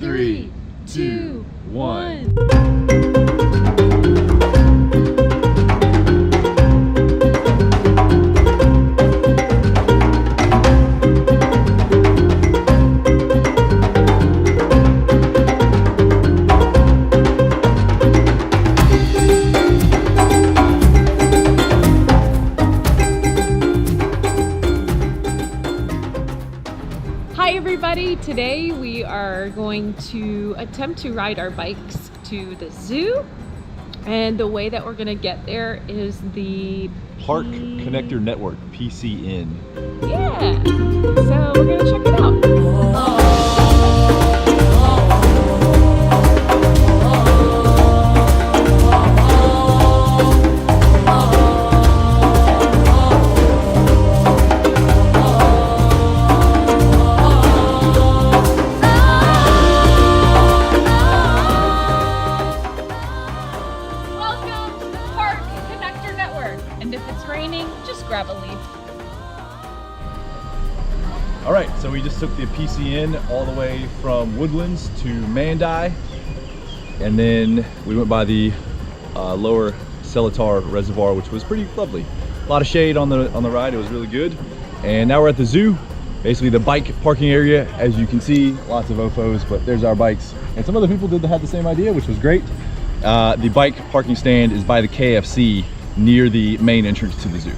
3, 2, 1. Hi everybody, today we are going to attempt to ride our bikes to the zoo, and the way that we're going to get there is the Park Connector Network, PCN. Yeah, so we're going to check it out. And if it's raining, just grab a leaf. All right, so we just took the PCN all the way from Woodlands to Mandai, and then we went by the lower Seletar Reservoir, which was pretty lovely. A lot of shade on the ride. It was really good. And now we're at the zoo, basically the bike parking area. As you can see, lots of OFOs, but there's our bikes. And some other people had the same idea, which was great. The bike parking stand is by the KFC near the main entrance to the zoo.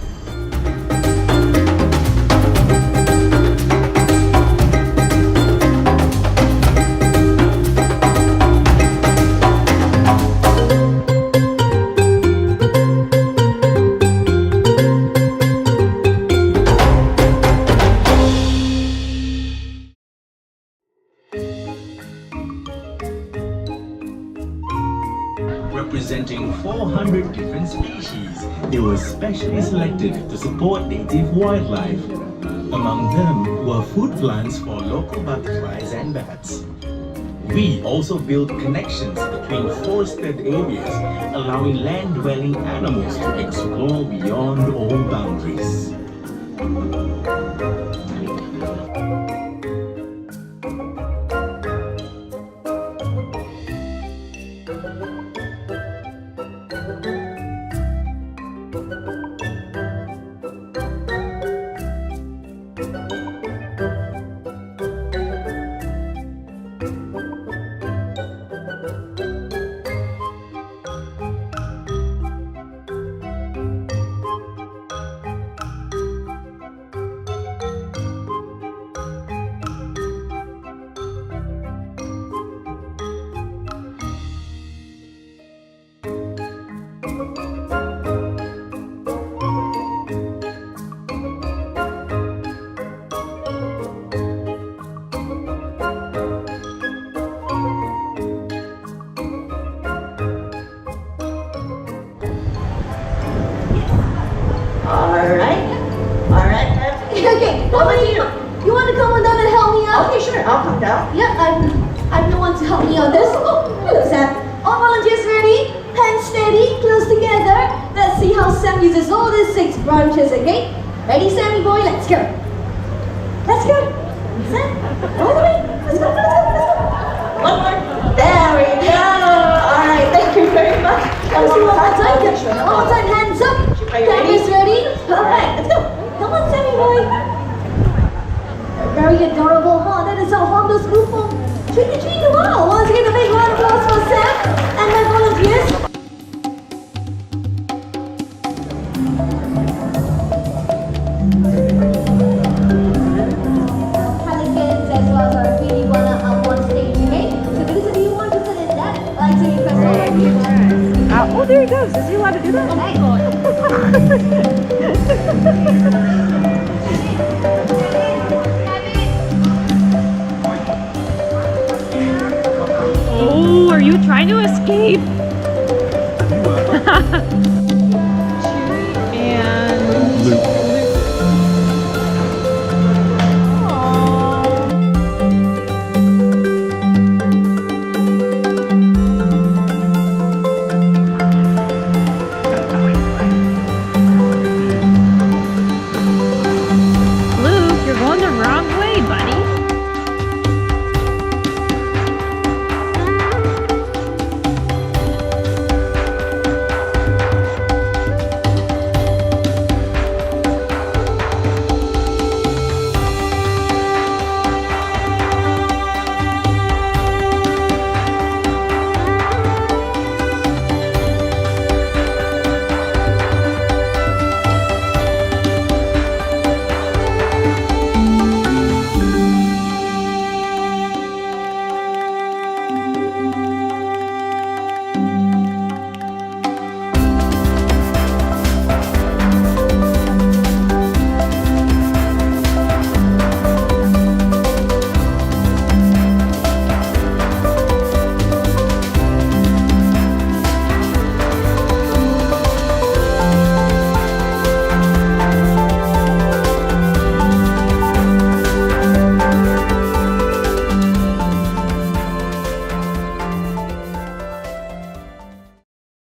Representing 400 different species, it was specially selected to support native wildlife. Among them were food plants for local butterflies and bats. We also built connections between forested areas, allowing land-dwelling animals to explore beyond all boundaries. Okay, how about you? You want to come on down and help me out? Okay, sure, I'll come down. Yeah, I'm the one to help me on this. Oh, hello, Sam. All volunteers ready? Hands steady, close together. Let's see how Sam uses all these 6 branches, okay? Ready, Sammy boy? Let's go. Let's go. Sam, all the way. Let's go, let's go, let's go. One more. There we go. All right, thank you very much. One more time. One more time, hands up. Cameras ready? Perfect, let's go. Come on, Sammy boy. Very adorable, huh? That is how Honda's move from tree to tree to wow. Once again, a big round of applause for Sam and my volunteers. Pelicans as well as our baby wanna up on stage, okay? So those of you who want to sit in that, I'd like to request all of you. Oh, there he goes. Is he allowed to do that? Oh, are you trying to escape?